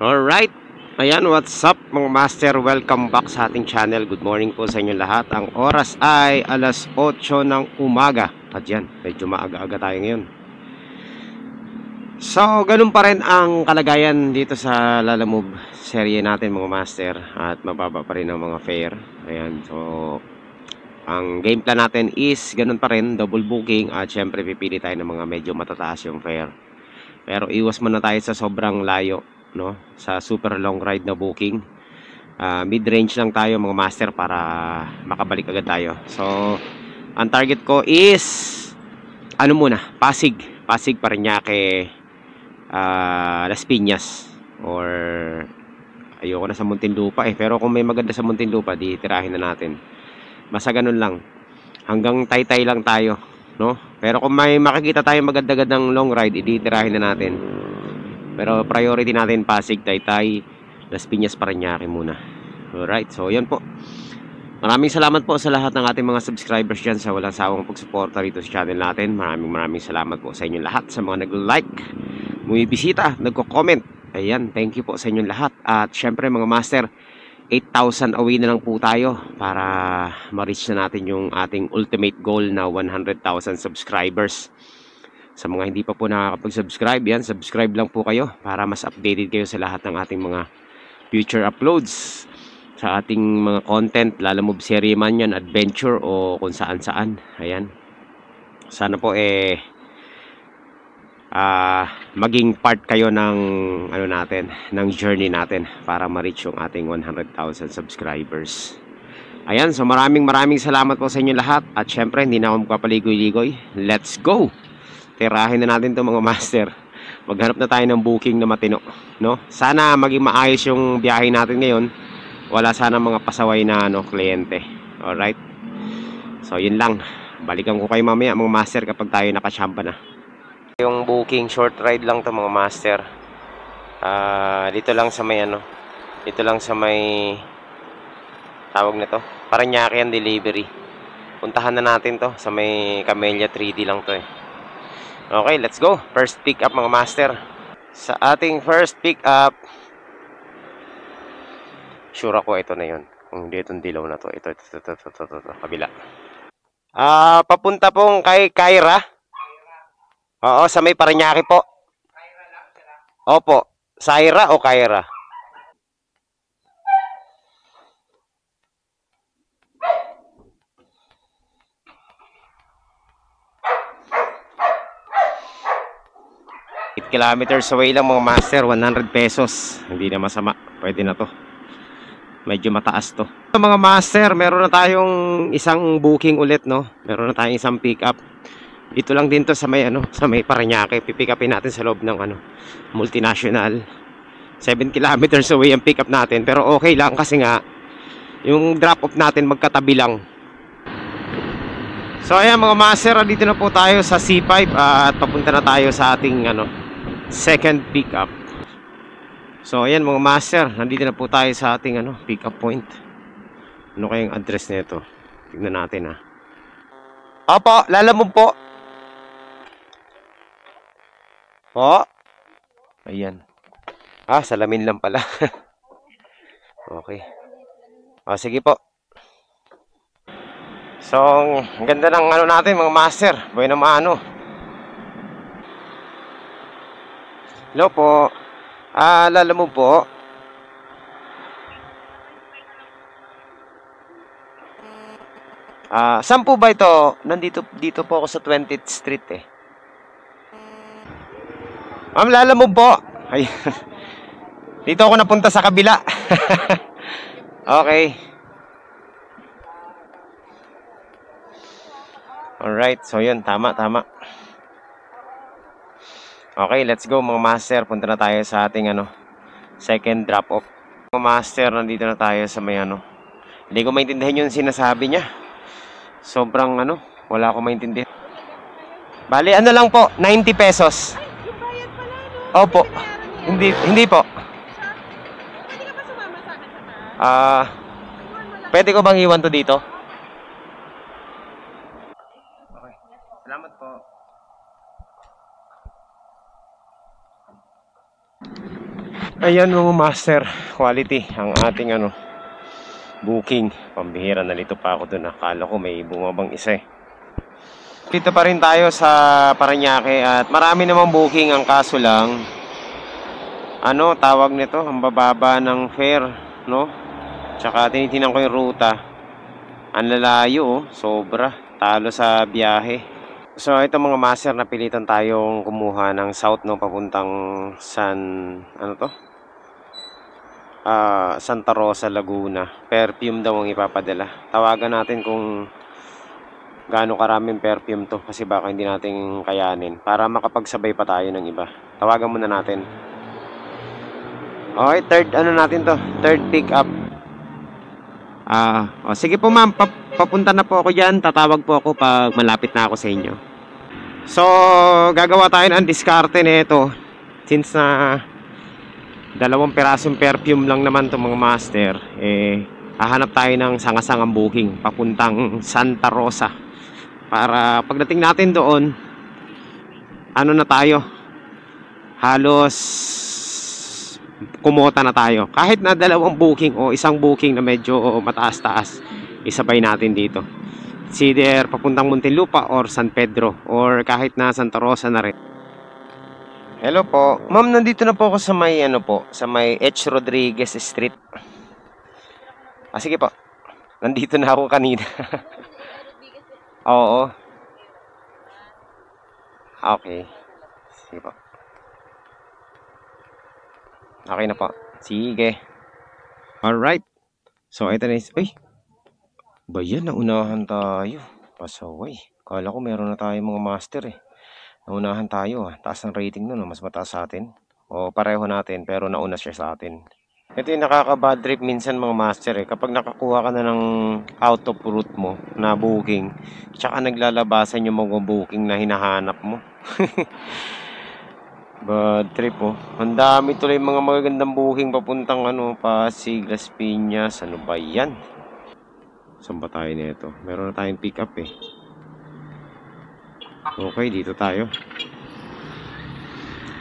Alright, ayan, what's up mga master, welcome back sa ating channel. Good morning po sa inyo lahat. Ang oras ay alas 8 ng umaga. At yan, medyo maaga-aga tayo ngayon. So, ganun pa rin ang kalagayan dito sa Lalamove serye natin mga master. At mababa pa rin ang mga fare. Ayan, so ang game plan natin is ganun pa rin, double booking. At syempre pipili tayo ng mga medyo matataas yung fare. Pero iwas muna tayo sa sobrang layo, no? Sa super long ride na booking. Mid-range lang tayo mga master para makabalik agad tayo. So, ang target ko is ano muna, Pasig, Parañaque, Las Piñas, or ayoko na sa Muntinlupa pero kung may maganda sa Muntinlupa, di tirahin na natin. Basta ganun lang. Hanggang Taytay lang tayo, no? Pero kung may makikita tayo maganda-gandang long ride, ititirahin na natin. Pero priority natin Pasig, Taytay, Las Piñas, Parañaque muna. Alright, so yan po. Maraming salamat po sa lahat ng ating mga subscribers dyan sa walang sawang pagsuporta rito sa channel natin. Maraming salamat po sa inyo lahat, sa mga nag-like, bumibisita, nagko-comment. Ayan, thank you po sa inyo lahat. At syempre mga master, 8,000 away na lang po tayo para ma-reach na natin yung ating ultimate goal na 100,000 subscribers. Sa mga hindi pa po nakakapag-subscribe, yan, subscribe lang po kayo para mas updated kayo sa lahat ng ating mga future uploads. Sa ating mga content, Lalamove serie man yan, adventure o kung saan-saan. Ayan. Sana po maging part kayo ng ano natin, ng journey natin para ma-reach yung ating 100,000 subscribers. Ayan, so maraming salamat po sa inyo lahat. At syempre, hindi na ako magpapaligoy-ligoy. Let's go! Tirahin na natin 'to mga master. Maghanap na tayo ng booking na matino, no? Sana maging maayos yung biyahe natin ngayon. Wala sana mga pasaway na kliyente. All right? So, yun lang. Balikan ko kayo mamaya mga master kapag tayo nakachamba na. Yung booking short ride lang 'to mga master. Dito lang sa may dito lang sa may tawag nito, Parañaque ang delivery. Puntahan na natin 'to sa may Camellia 3D lang 'to . Okay, let's go. First pick up mga master. Sa ating first pick up, sure ako ito na yun. Kung hindi itong dilaw na to. Ito, kabila. Papunta pong kay Kyra. Oo, sa may Parañaque po. Opo, Syra o Kyra? Kilometers away lang mga master, 100 pesos. Hindi na masama, pwede na to. Medyo mataas to. Mga master, meron na tayong isang booking ulit, no? Meron na tayong isang pick up. Dito lang din to sa may sa may Parañaque. Pipick upin natin sa loob ng multinational. 7 kilometers away ang pick up natin, pero okay lang kasi nga yung drop off natin magkatabi lang. So ayan mga master, dito na po tayo sa C5 at papunta na tayo sa ating second pick up. So ayan mga master, nandito na po tayo sa ating pick up point. Ano kayang address nito? Tignan natin . Opo, Lalamove po. Po. Ayan. Salamin lang pala. Okay. Sige po. So, ang ganda ng natin mga master. Bueno maano. Hello po. Lalamove po. Saan po ba ito? Dito po ako sa 20th Street . Ma'am, Lalamove po. Ay. Dito ako napunta sa kabila. Okay. Alright, so yun, tama. Okay, let's go mga master. Punta na tayo sa ating second drop off. Mga master, nandito na tayo sa may Hindi ko maintindihan yung sinasabi niya. Sobrang wala akong maintindihan. Bali, lang po, 90 pesos. Opo. Hindi po. Pwede ka pa sumama sa akin sa taas? Pwede ko bang iwan to dito? Okay. Salamat po. Ayan mga master, quality ang ating booking. Pambihira, nalito pa ako dun. Akala ko may bumabang isa eh. Dito pa rin tayo sa Parañaque at marami namang booking. Ang kaso lang, tawag nito, ang bababa ng fare, no? Tsaka tinitingnan ko yung ruta. Ang lalayo, oh, sobra. Talo sa biyahe. So ito mga master, napilitan tayong kumuha ng south, no, papuntang Santa Rosa, Laguna. Perfume daw ang ipapadala. Tawagan natin kung gaano karaming perfume to, kasi baka hindi natin kayanin para makapagsabay pa tayo ng iba. Tawagan muna natin. Okay, third pick up. Sige po ma'am, papunta na po ako dyan. Tatawag po ako pag malapit na ako sa inyo. So, gagawa tayo ng diskarte nito. Since na 2 pirasong perfume lang naman to mga master, hahanap tayo ng sanga-sangang booking papuntang Santa Rosa. Para pagdating natin doon, na tayo, halos kumota na tayo. Kahit na 2 booking o 1 booking na medyo mataas-taas, isabay natin dito. It's either papuntang Muntinlupa or San Pedro, or kahit na Santa Rosa na rin. Hello po. Ma'am, nandito na po ako sa may sa may H. Rodriguez Street. Sige po. Nandito na ako kanina. Oo. Okay. Sige po. Okay na po. Sige. Alright. So, ito na. Uy. Ba yan? Naunahan tayo. Pasaway. Kala ko meron na tayo mga master eh. Naunahan tayo. Taas ng rating nun. Mas mataas sa atin. O pareho natin. Pero nauna siya sa atin. Ito yung nakaka-bad trip minsan mga master eh. Kapag nakakuha ka na ng out of route mo na booking, tsaka naglalabasan yung mga booking na hinahanap mo. Bad trip oh. Ang dami tuloy mga magagandang booking papuntang Pasig, Las Piñas. Ano ba yan? Saan ba tayo nito? Meron na tayong pick up eh. Okay, dito tayo.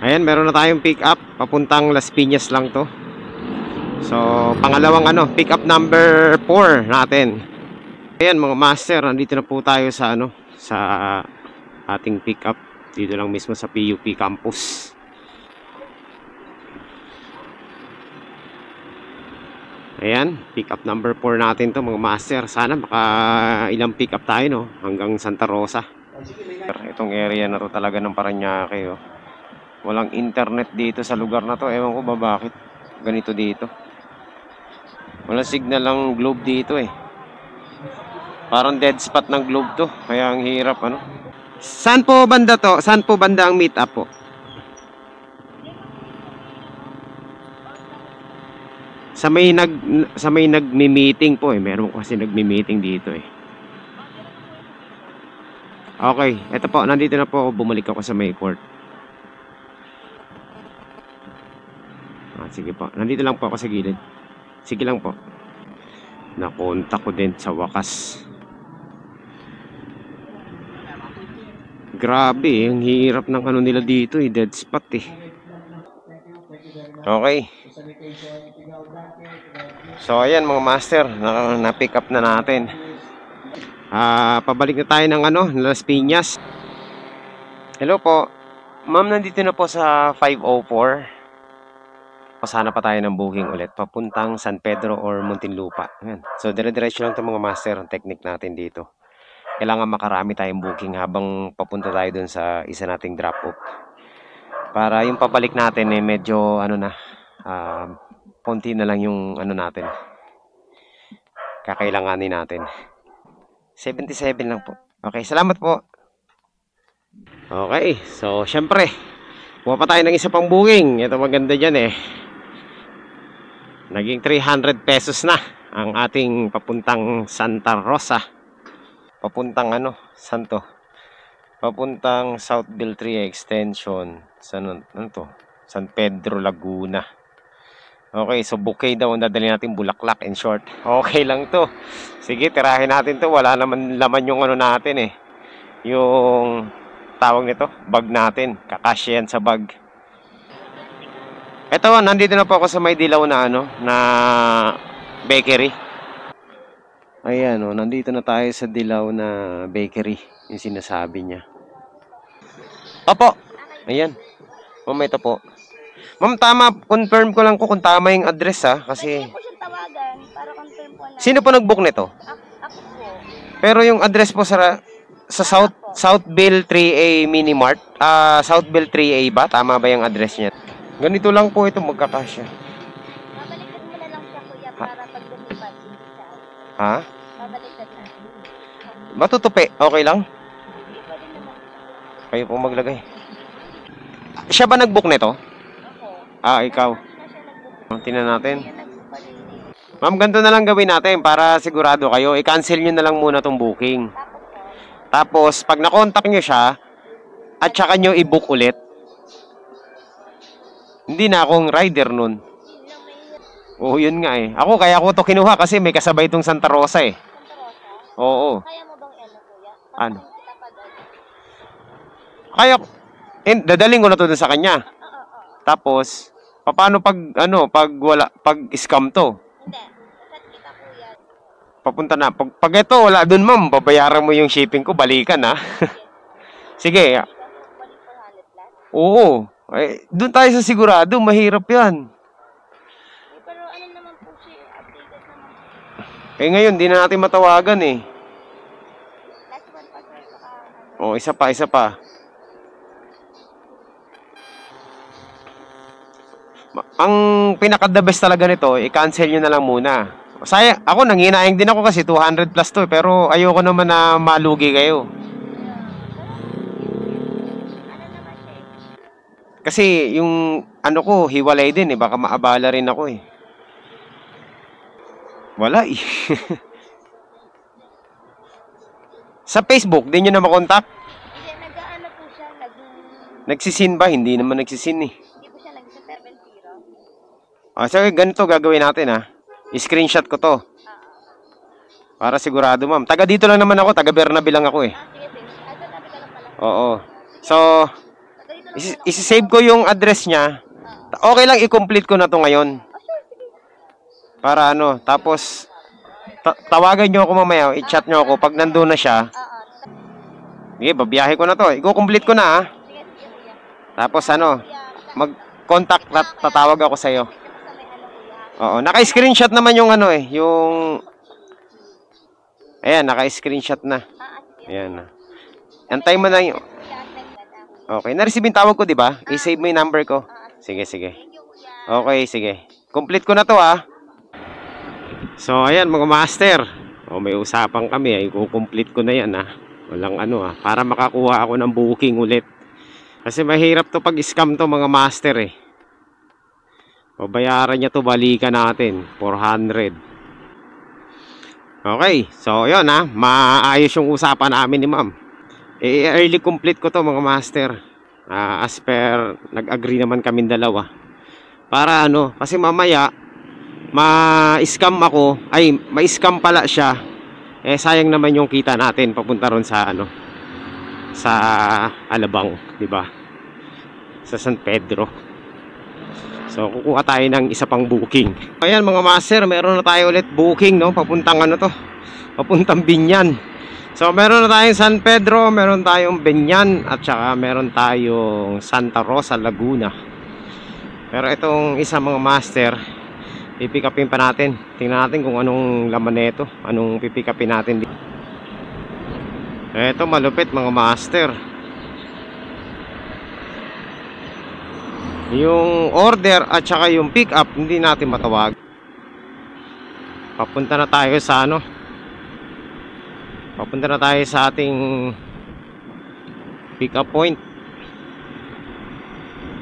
Ayan, meron na tayong pick up. Papuntang Las Piñas lang to. So, pangalawang pick up number 4 natin. Ayan mga master, nandito na po tayo sa sa ating pick up. Dito lang mismo sa PUP campus. Ayan, pick up number 4 natin to mga master. Sana maka ilang pick up tayo, no, hanggang Santa Rosa. Itong area na to talaga ng Parañaque, oh. Walang internet dito sa lugar na to. Ewan ko ba bakit ganito dito. Walang signal ang globe dito eh. Parang dead spot ng globe to. Kaya ang hirap Saan po banda to? Saan po banda ang meet up po? Sa may nagmi-meeting po eh. Meron kasi nagmi-meeting dito eh. Okay, eto po, nandito na po ako. Bumalik ako sa may court. Sige po, nandito lang po ako sa gilid. Sige lang po. Nakontak ko din sa wakas. Grabe, ang hirap ng nila dito eh. Dead spot eh. Okay. So ayan mga master, na-pick up na natin. Pabalik na tayo ng Las Piñas. Hello po. Ma'am, nandito na po sa 504. Pasana pa tayo ng booking ulit papuntang San Pedro or Muntinlupa. Ayan. So dire-diretso lang 'tong mga master, ang technique natin dito. Kailangan makarami tayong booking habang papunta tayo dun sa isa nating drop off. Para yung pabalik natin medyo konti na lang yung natin. Kakailanganin natin. 77 lang po. Okay, salamat po. Okay, so syempre, kuha pa tayo ng isa pang booking. Ito maganda dyan eh. Naging 300 pesos na ang ating papuntang Santa Rosa. Papuntang saan to? Papuntang Southville 3 Extension. San Pedro, Laguna. Okay, so bouquet daw ang dadali natin, bulaklak in short. Okay lang to. Sige, tirahin natin to. Wala naman laman yung natin eh. Yung tawag nito, bag natin. Kakasya yan sa bag. Eto, nandito na po ako sa may dilaw na ano, na bakery. Ayan, oh, nandito na tayo sa dilaw na bakery, yung sinasabi niya. Opo. Ayan. Ma'am, ito po. Ma'am, tama, confirm ko lang kung tama yung address ha, kasi Pwede po siyang tawagan para confirm po na. sino po nag-book nito? Ako po. Pero yung address po sa Southville 3A Mini Mart, Southville 3A ba? Tama ba yung address niya? Ganito lang po ito magkakasya. Babalikan mo na lang siya, kuya, para pag lumipat, hindi siya. Ha? Babalikan na. Matutupi, okay lang? Hindi, pwede naman. Kayo po maglagay. Siya ba nag-book nito? Ako. Ikaw. Hindi na siya nag-book. Tingnan natin. Kaya nag-book pa rin eh. Ma'am, ganito na lang gawin natin para sigurado kayo. I-cancel nyo na lang muna tong booking. Tapos po, Tapos, pag na-contact nyo siya, at saka nyo i-book ulit, hindi na akong rider nun. yun lang may Oo, yun nga eh. Kaya ako to kinuha kasi may kasabay itong Santa Rosa eh. Santa Rosa. Oo. Kaya mo bang kuya? Ano? Kita pa doon. Kaya, dadaling ko na to dun sa kanya. Tapos, paano pag scam to? Hindi. Saan kita, kuya? Papunta na. Pag ito, wala dun ma'am, babayaran mo yung shipping ko, balikan ha. Sige. Balik 400 plus? Oo. Eh, dun tayo sa sigurado, mahirap yan. Pero ano naman po siya, updated naman. Eh ngayon, di na natin matawagan eh. Last one pa sir, saka Oh, isa pa. Ang pinaka-the best talaga nito, i-cancel nyo na lang muna. Ako nanginayang din ako kasi 200 plus to, pero ayoko naman na malugi kayo. ano naman siya eh. Kasi yung ano ko, hiwalay din eh, baka maabala rin ako eh. Wala eh. Sa Facebook, di nyo na makontak? Hindi, nag-ano po siya, Nagsisin ba? Hindi naman nagsisin eh. hindi po siya nag-7-0. So ganito gagawin natin ha. I-screenshot ko to. Para sigurado ma'am. Taga dito lang naman ako, taga Bernabe lang ako eh. Sige, sige. Asa sabi ka lang pala. Oo. So, Ganito lang pala. isi-save ko yung address niya. Okay lang i-complete ko na to ngayon. Sure, sige. Para ano, tapos tawagan nyo ako mamaya, i-chat nyo ako pag nandun na siya. Sige, babiyahe ko na to. I-complete ko na ha. Sige, sige, kuya. Tapos ano, mag-contact, tatawag ako sa'yo. Basta may ano, kuya. Oo, naka-screenshot naman yung ano eh, yung... Ayan, naka-screenshot na. Sige. Ayan na. Antay mo na yung... Kuya, next na. Okay, na-receive yung tawag ko, di ba? I-save mo yung number ko. Sige. Thank you, kuya. Okay, sige. Complete ko na to ha. So, ayan mga master. May usapan kami. I-complete ko na yan ha. Walang ano ha. Para makakuha ako ng booking ulit. Kasi mahirap to pag scam to mga master eh. Babayaran niya to, balikan natin. 400. Okay. So, yun ha. Maayos yung usapan namin ni ma'am. Early complete ko to mga master. As per, nag-agree naman kami dalawa. Para ano, kasi mamaya ma-scam ako, ma-scam pala siya. Sayang naman yung kita natin papunta ron sa ano, sa Alabang, di ba? Sa San Pedro. So, kukuha tayo ng isa pang booking. Ayan mga master, meron na tayo ulit booking, no? Papuntang ano to? Papuntang Binyan. So, meron na tayong San Pedro, meron tayong Binyan, at saka meron tayong Santa Rosa, Laguna. Pero itong isa mga master, pipick upin pa natin. Tingnan natin kung anong laman nito, anong pipick upin natin dito. Ito malupit mga master. Yung order at saka yung pick up hindi natin matawag. Papunta na tayo sa ano, papunta na tayo sa ating pick up point.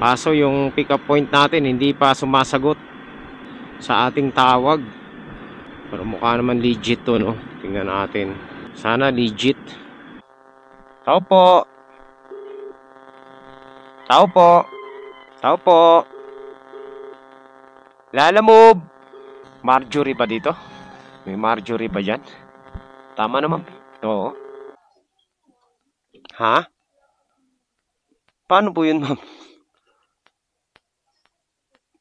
Kaso yung pick up point natin hindi pa sumasagot sa ating tawag. Pero mukha naman legit to, no? Tingnan natin. Sana legit. Tao po. Tao po. Tao po. Lalamove. Marjorie ba dito? May Marjorie ba dyan? Tama naman. Oo. Ha? Paano po yun, ma'am?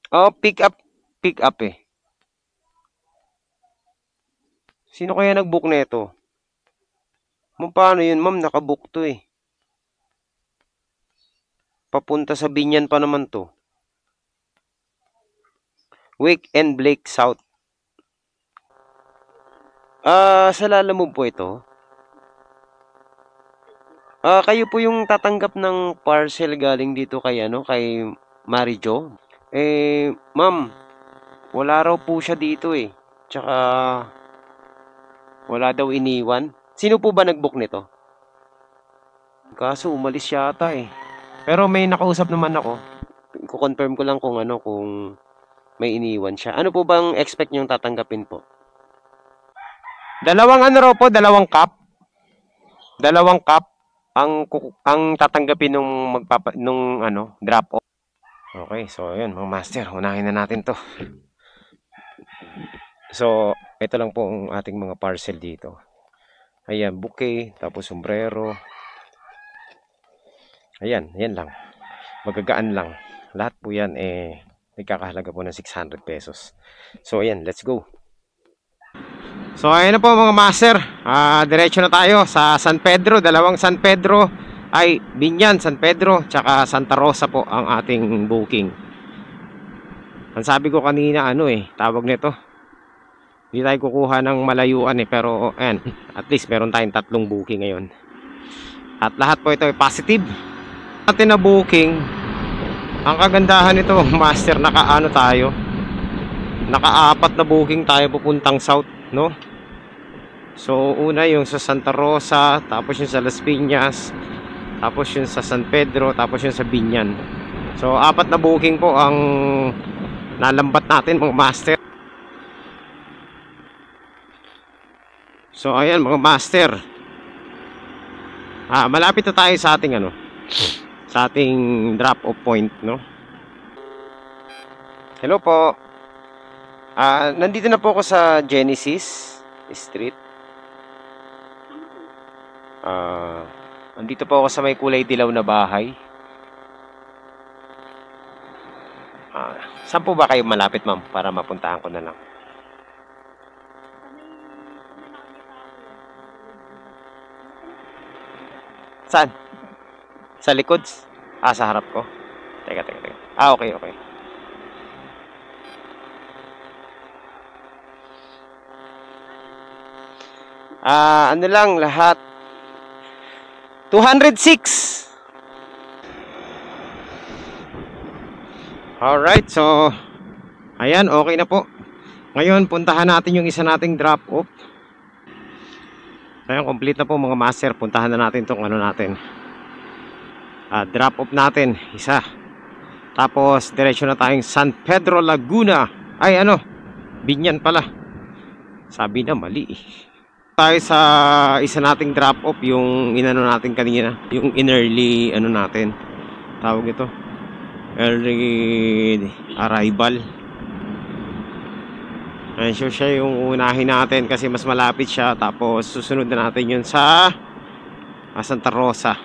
Oh, pick up eh. Sino kaya nag-book nito? Paano yun, ma'am? Nakabook to eh. Papunta sa Binyan pa naman to. Weekend Blake South. Sa Lalamove po ito. Kayo po yung tatanggap ng parcel galing dito kay kay Marijo. Ma'am, wala raw po siya dito eh. Tsaka wala daw iniwan. Sino po ba nag-book nito? Kaso umalis yata eh. Pero may nakausap naman ako. Ko-confirm ko lang kung may iniwan siya. Ano po bang expect niyong tatanggapin po? Dalawang raw po, dalawang cup. Dalawang cup ang tatanggapin nung drop off. Okay, so ayun mga master, unahin na natin 'to. So, ito lang po ang ating mga parcel dito. Ayan, bouquet, tapos sombrero. Ayan, yan lang. Magagaan lang. Lahat po yan nagkakahalaga po ng 600 pesos. So, ayan, let's go. So, ayan na po mga master. Diretso na tayo sa San Pedro. Dalawang San Pedro. Binyan, San Pedro, tsaka Santa Rosa po ang ating booking. Ang sabi ko kanina, tawag nito. Hindi tayo kukuha ng malayuan pero ayan, at least meron tayong 3 booking ngayon. At lahat po ito ay positive. Atin na booking. Ang kagandahan nito, master, naka-4 na booking tayo pupuntang south, no? So, una yung sa Santa Rosa, tapos yung sa Las Piñas, tapos yung sa San Pedro, tapos yung sa Binyan. So, 4 na booking po ang nalambat natin mga master. So, ayan mga master. Malapit na tayo sa ating sa ating drop off point, no? Hello po. Nandito na po ako sa Genesis Street. Nandito po ako sa may kulay dilaw na bahay. Saan po ba kayo malapit, ma'am? Para mapuntahan ko na lang. Saan? Sa likod? Sa harap ko? Teka. Okay. Ano lang lahat? 206. Alright, so ayan, okay na po. Ngayon, puntahan natin yung isa nating drop off. Ayan, complete na po mga master. Puntahan na natin tong natin. Drop off natin, isa. Tapos, diretso na tayong San Pedro, Laguna. Binyan pala. Sabi na, mali. Tayo sa isa nating drop off, yung natin kanina. Yung in-early, natin. Tawag ito. Early arrival. Ayan, so siya yung unahin natin kasi mas malapit siya. Tapos susunod na natin yun sa Santa Rosa.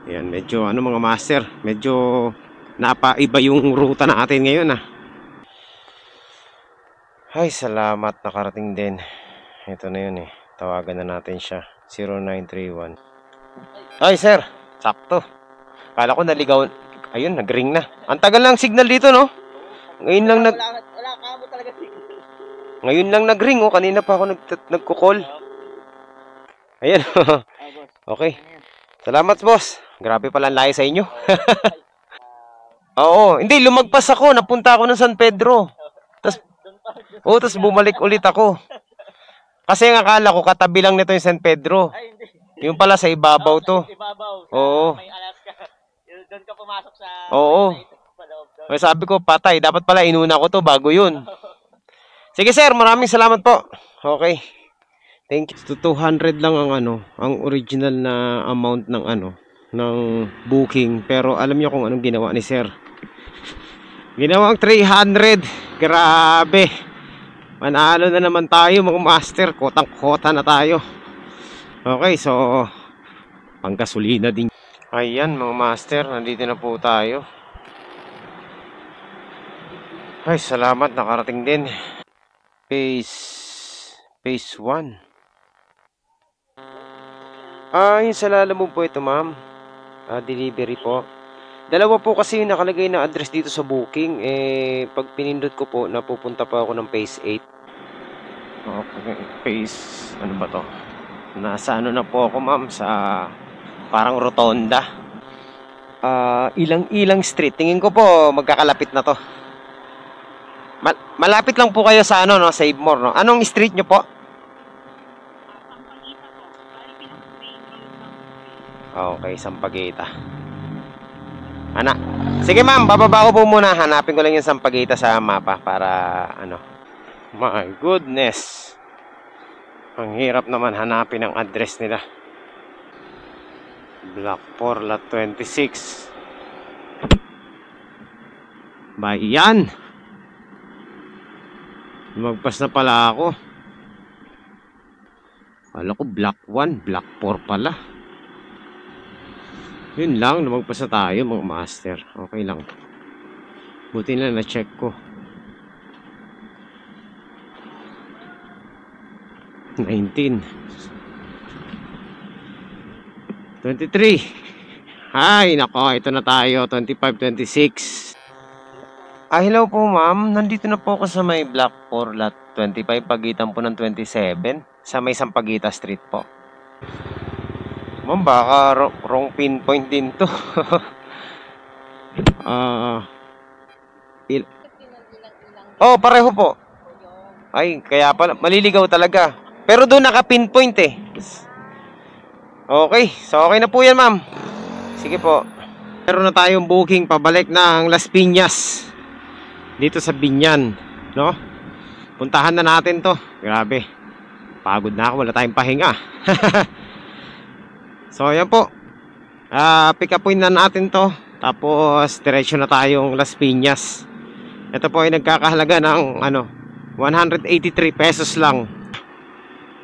Ayan, medyo mga master, medyo napaiba yung ruta natin ngayon Ay, salamat, nakarating din. Ito na yun tawagan na natin siya. 0931. Ay sir, sakto. Kala ko naligaw. Ayun, nag-ring na. Ang tagal lang signal dito, no? Ngayon lang Ngayon lang nag-ring, kanina pa ako nagko-call. Ayan. Okay. Salamat, boss. Grabe pala ang layo sa inyo. Oo, hindi, lumagpas ako. Napunta ako ng San Pedro. Tapos bumalik ulit ako. Kasi ang akala ko, katabi lang nito yung San Pedro. Yung pala sa ibabaw to. Oo. Doon ka pumasok sa... Oo. Sabi ko, patay. Dapat pala inuna ko to bago yun. Sige sir, maraming salamat po. Okay. Thank you. 200 lang ang original na amount ng booking. Pero alam niyo kung anong ginawa ni sir. Ginawang 300. Grabe. Manalo na naman tayo mga master. Kotang-kota na tayo. Okay, so panggasolina din. Ayan mga master, nandito na po tayo. Ay, salamat, nakarating din. Phase 1. Yung sa Lalamove po ito, ma'am. Delivery po. Dalawa po kasi yung nakalagay na address dito sa booking. Pag pinindot ko po, napupunta pa ako ng phase 8. Okay, phase, ano ba to? Nasa ano na po ako, ma'am, sa parang rotonda. Ilang street. Tingin ko po, magkakalapit na to. Malapit lang po kayo sa ano, no? Save More, no? Anong street nyo po? Okay, Sampaguita. Sige ma'am, bababa ko po muna. Hanapin ko lang yung Sampaguita sa mapa para ano. My goodness. Ang hirap naman hanapin ang address nila. Block 4, lot 26. Bayan. Lumagpas na pala ako. Kala ko block 1, block 4 pala. Yun lang, lumagpas na tayo mga master. Okay lang. Buti na na-check ko. 19. 23. Ay, nako, ito na tayo. 25, 26. Hello po ma'am. Nandito na po ako sa may block 4, lot 25. Pagitan po ng 27. Sa may Sampaguita Street po. Ma'am, baka wrong pinpoint din to. Pareho po. Ay, kaya pala, maliligaw talaga. Pero doon naka-pinpoint eh. Okay, so okay na po yan ma'am. Sige po. Meron na tayong booking pabalik ng Las Piñas. Dito sa Binyan, no? Puntahan na natin to. Grabe. Pagod na ako, wala tayong pahinga. So, ayan po. Pick up point na natin to. Tapos, diretso na tayong Las Piñas. Ito po ay nagkakahalaga ng 183 pesos lang.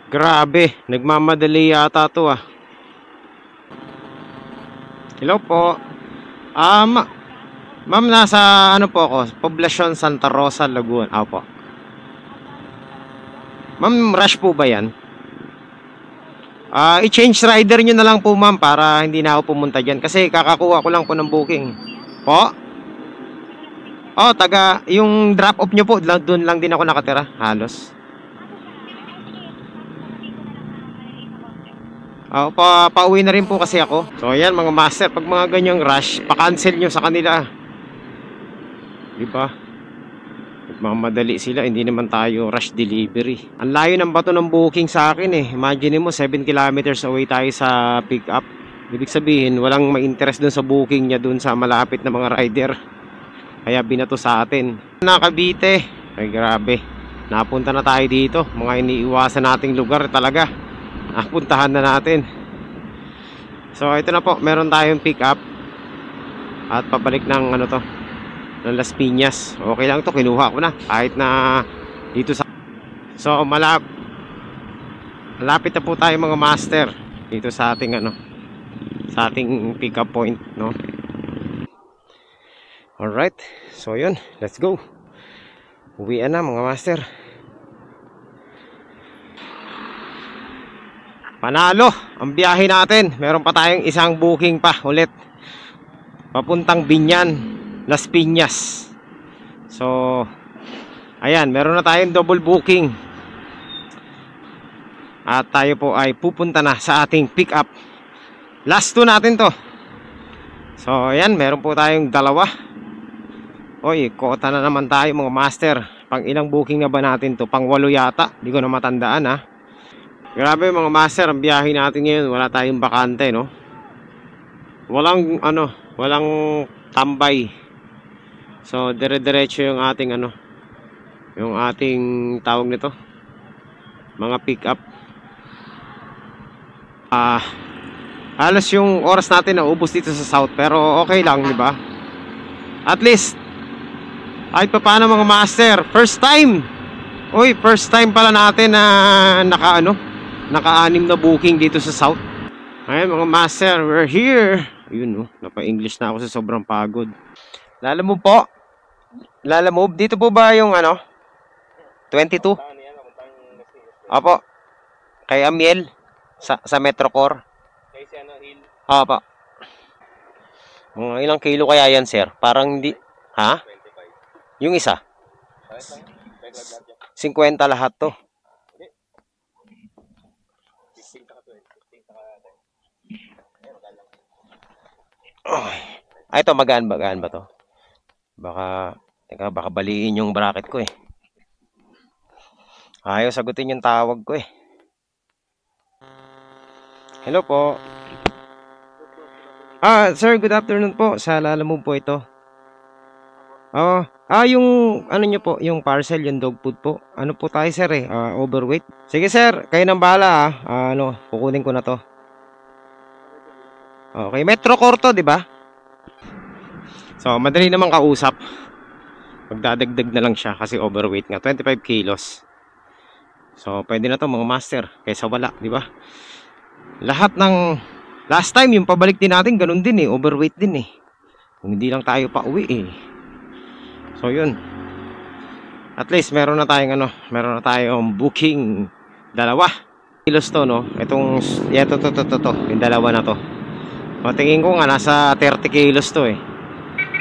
Grabe, nagmamadali yata to ah. Hello po. Ma'am, nasa ano po ako? Poblacion Santa Rosa, Laguan. Po. Ma'am, rush po ba yan? I-change rider nyo na lang po ma'am para hindi na ako pumunta dyan. Kasi kakakuha ko lang po ng booking. Po? Yung drop off nyo po, doon lang din ako nakatira. Halos. Pauwi na rin po kasi ako. So ayan mga master, pag mga ganyang rush, pa-cancel nyo sa kanila. Diba? Magmamadali sila, hindi naman tayo rush delivery. Ang layo ng bato ng booking sa akin eh. Imagine mo 7 kilometers away tayo sa pick up. Ibig sabihin walang ma-interest dun sa booking niya dun sa malapit na mga rider. Kaya binato sa atin. Nakabite. Ay grabe. Napunta na tayo dito. Mga iniiwasan nating lugar talaga. Puntahan na natin. So ito na po, meron tayong pick up. At pabalik ng ng Las Piñas. Okay lang to, kinuha ko na. Kahit na dito sa... So malapit na po tayo mga master. Dito sa ating sa ating pick up point, no? Alright, so yun, let's go. Uwian na mga master. Panalo ang biyahe natin. Meron pa tayong isang booking pa ulit. Papuntang Binyan, Las Piñas. So, ayan, meron na tayong double booking. At tayo po ay pupunta na sa ating pick up. Last 2 natin to. So, ayan, meron po tayong dalawa. Oy, kota na naman tayo mga master. Pang ilang booking na ba natin to? Pang 8 yata. Hindi ko na matandaan ha. Grabe mga master, ang biyahe natin ngayon, wala tayong bakante, no? Walang walang tambay. So dire-diretso yung ating yung ating tawag nito, mga pick up. Halos yung oras natin naubos dito sa south, pero okay lang, di ba? At least kahit pa paano mga master, first time. Uy, first time pala natin na naka-anim na booking dito sa south. Ay mga master, we're here. Ayun napa-English na ako sa sobrang pagod. Lalo mo po, Lalamove. Dito po ba yung ano? 22? Opo. Kay Amiel. Sa Metrocore. Opo. Mga ilang kilo kaya yan, sir? Parang hindi... Ha? Yung isa? 50 lahat to. Ay, ito, magaan ba to? Baka baliin yung bracket ko eh. Ayaw sagutin yung tawag ko eh. Hello po. Sir, good afternoon po. Sa Lalamove po ito. Yung ano nyo po, yung parcel, yung dog food po. Ano po tayo, sir eh? Overweight. Sige, sir. Kayo nang bahala kukunin ko na to. Okay, Metrocore to, di ba? So, madali naman kausap. Magdadagdag na lang siya kasi overweight nga. 25 kilos. So, pwede na to mga master. Kaysa wala, di ba? Lahat ng... Last time, yung pabalik din natin, ganun din eh. Overweight din eh. Kung hindi lang tayo pa uwi eh. So, yun. At least, meron na tayong booking. 2 kilos to, no? Itong... Ito. Yung 2 na to. Tingin ko nga nasa 30 kilos to eh.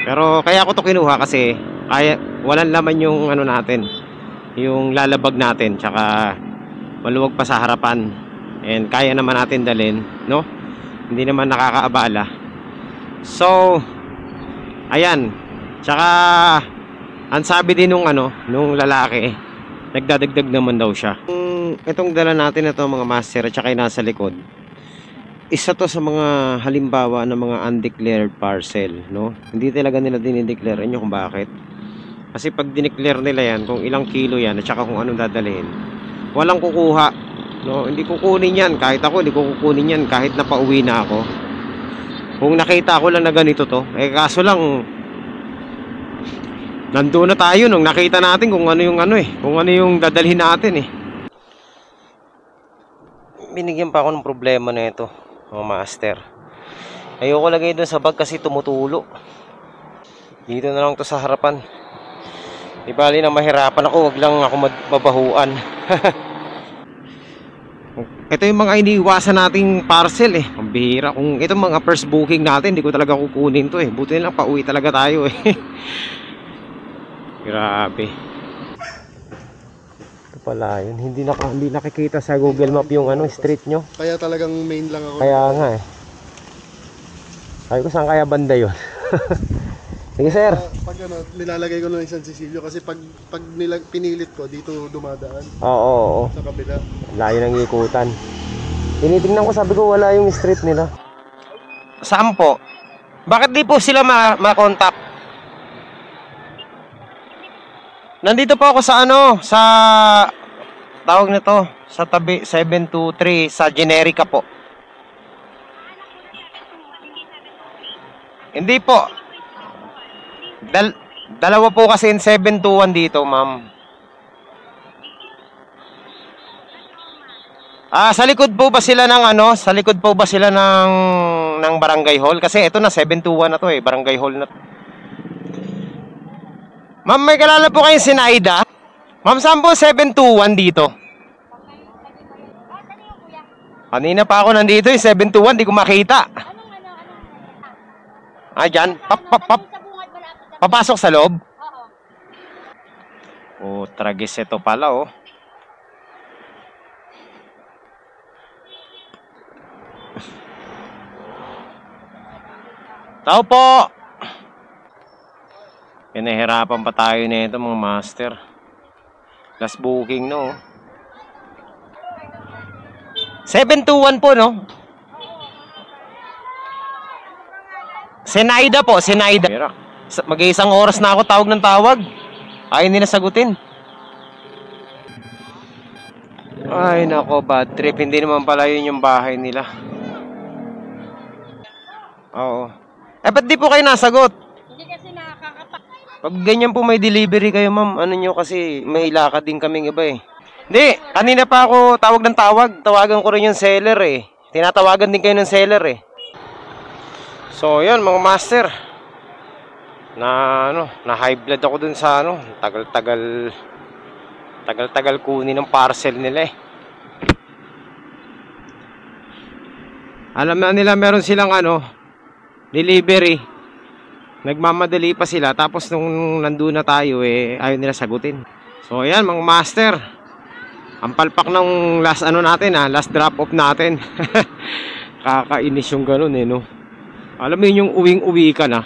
Pero kaya ako to kinuha kasi walang laman yung ano natin, yung lalabag natin, tsaka maluwag pa sa harapan. And kaya naman natin dalhin, no? Hindi naman nakakaabala. So, ayan. Tsaka ang sabi din nung lalaki, nagdadagdag naman daw siya. Itong dala natin ito mga master, tsaka yung nasa likod. Isa to sa mga halimbawa ng mga undeclared parcel, no? Hindi talaga nila dinideclare. Inyo kung bakit? Kasi pag dineclare nila yan, kung ilang kilo yan at saka kung anong dadalhin, walang kukuha, no? Hindi kukunin yan. Kahit ako, hindi ko kukunin yan kahit napauwi na ako. Kung nakita ko lang na ganito to, kaso lang nandoon na tayo nung nakita natin kung ano yung dadalhin natin eh. Binigyan pa ako ng problema na ito, mga master. Ayoko lagay doon sa bag kasi tumutulo. Dito na lang to sa harapan. Di bali na mahirapan ako, wag lang ako mabahuan. Ito yung mga iniiwasan nating parcel eh. Ang bihira. Kung ito mga first booking natin, hindi ko talaga kukunin to eh. Buti na lang pauwi talaga tayo eh. Grabe. Ito pala yun. Hindi nakikita sa Google Map yung street nyo. Kaya talagang main lang ako. Kaya nga eh. Sabi ko saan kaya banda yun. Sige sir. Pag nilalagay ko lang yung San Cecilio kasi pag pinilit ko dito dumadaan. Oo. Sa kabila. Layo ng ikutan. Tinitingnan ko, sabi ko wala yung street nila. Saan po? Bakit di po sila ma-contact? Nandito po ako sa sa tawag nito, sa tabi 723 sa Generica po. Hindi po. Dalawa po kasi in 721 dito, ma'am. Sa likod po ba sila ng Sa likod po ba sila ng Barangay Hall? Kasi ito na 721 na to eh, Barangay Hall na. Ma'am, may kalala po kayong Sinaida? Ma'am, saan po 721 dito? Kanina pa ako nandito eh, 721, di ko makita. Dyan? Papasok sa loob? Oo. Tragis ito pala oh. Tao po! Pinahirapan pa tayo nito mga master. Last booking no. 721 po no. Sinaida po, Sinaida. Mag-iisang oras na ako tawag ng tawag. Ayaw nila sagutin. Ay nako, bad trip. Hindi naman pala yun yung bahay nila. Oo. Ba't di po kayo nasagot? Hindi kasi nakakapak. Pag ganyan po may delivery kayo ma'am, nyo kasi may lakad din kaming iba eh. Hindi, kanina pa ako tawag ng tawag. Tawagan ko rin yung seller eh. Tinatawagan din kayo ng seller eh. So yun mga master. na ano, na high blood ako dun sa ano, tagal-tagal kunin ng parcel nila eh. Alam na nila meron silang ano, delivery. Nagmamadali pa sila, tapos nung nandun na tayo eh, ayaw nila sagutin. So ayan mga master, ang palpak ng last ano natin last drop off natin. Kakainis yung ganun eh, no. Alam mo yun, yung uwing-uwi ka na,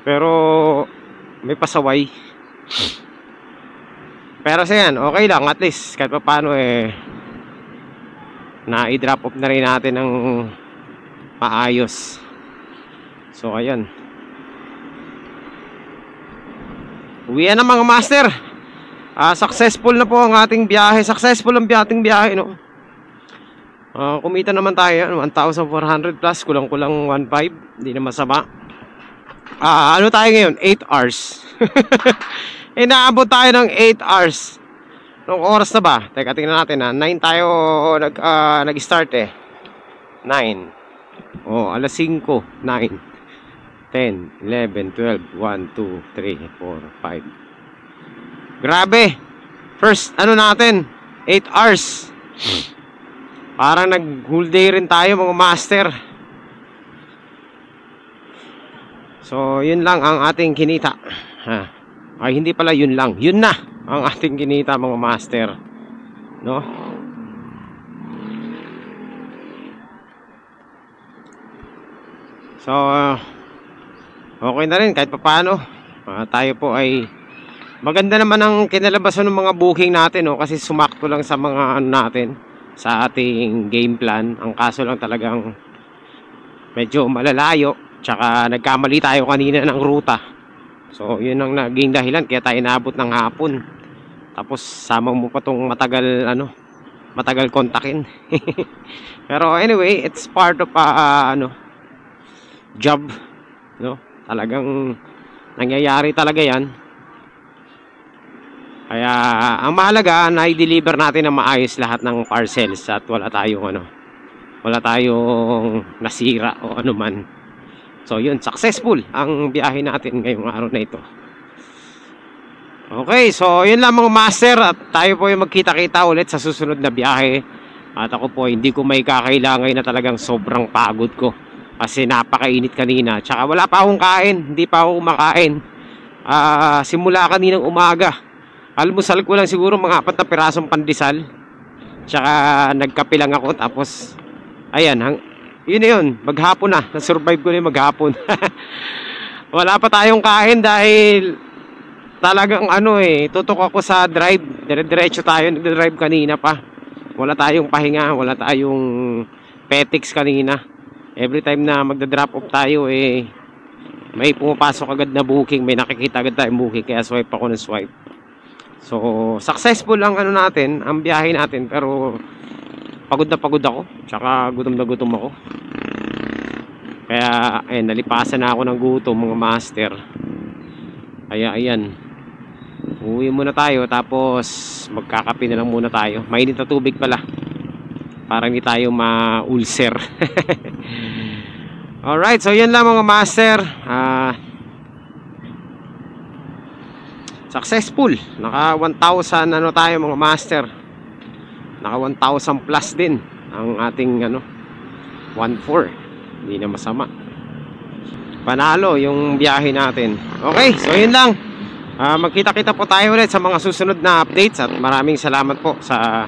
pero may pasaway. Pero sa yan, okay lang, at least kahit pa paano eh, na i-drop off na rin natin ng maayos. So ayan, uwian na mga master. Successful na po ang ating biyahe. Successful ang ating biyahe, no. Kumita naman tayo 1,400 plus, kulang-kulang 1,500. Hindi na masama. Ano tayo ngayon? 8 hours. Inaabot tayo ng 8 hours. Anong oras na ba? Teka, tingnan natin 9 tayo nag-start eh. 9. Alas 5. 9, 10, 11, 12, 1, 2, 3, 4, 5. Grabe. First, ano natin? 8 hours. Parang nag-whole day rin tayo mga master. So, yun lang ang ating kinita. Ay, hindi pala yun lang. Yun na ang ating kinita mga master. No? So, okay na rin kahit papaano. Tayo po ay maganda naman ang kinalabasan ng mga booking natin, no? Kasi sumakto lang sa mga ano natin, sa ating game plan. Ang kaso lang talagang medyo malalayo, tsaka nagkamali tayo kanina ng ruta. So yun ang naging dahilan kaya tayo naabot ng hapon. Tapos sama mo pa tong matagal kontakin. Pero anyway, it's part of job, no? Talagang nangyayari talaga yan. Kaya ang mahalaga na i-deliver natin na maayos lahat ng parcels at wala tayong nasira o ano man. So yun, successful ang biyahe natin ngayong araw na ito. Okay, so yun lang mga master, at tayo po yung magkita-kita ulit sa susunod na biyahe. At ako po hindi ko may kakailangan na talagang sobrang pagod ko kasi napakainit kanina, tsaka wala pa akong kain, hindi pa ako kumakain simula kaninang umaga. Almusal ko lang siguro mga 4 na pirasong pandesal. Tsaka nagkape lang ako. Tapos ayan, yun na yun, maghapon na. Nasurvive ko na yung maghapon. Wala pa tayong kain dahil talagang tutok ako sa drive. Dire-diretso tayo, nagdadrive kanina pa. Wala tayong pahinga, wala tayong petics kanina. Every time na magda-drop off tayo may pumapasok agad na booking, may nakikita agad tayong booking, kaya swipe ako ng swipe. So, successful ang natin, ang biyahe natin, pero pagod na pagod ako, tsaka gutom na gutom ako. Kaya, nalipasan na ako ng gutom mga master. Kaya, ayan. Uwi muna tayo, tapos magkakape na lang muna tayo. Mainit na tubig pala, para hindi tayo ma-ulcer. Alright, so yan lang mga master. Successful. Naka 1,000 tayo mga master. Naka 1,000 plus din ang ating 1,400. Hindi na masama. Panalo yung biyahe natin. Okay, so yun lang. Magkita-kita po tayo ulit sa mga susunod na updates, at maraming salamat po sa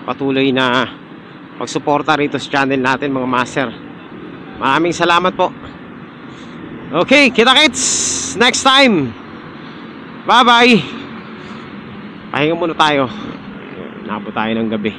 patuloy na pagsuporta rito sa channel natin mga master. Maraming salamat po. Okay, kita-kits next time. Bye bye. Pahinga muna tayo. Nakapot tayo ng gabi.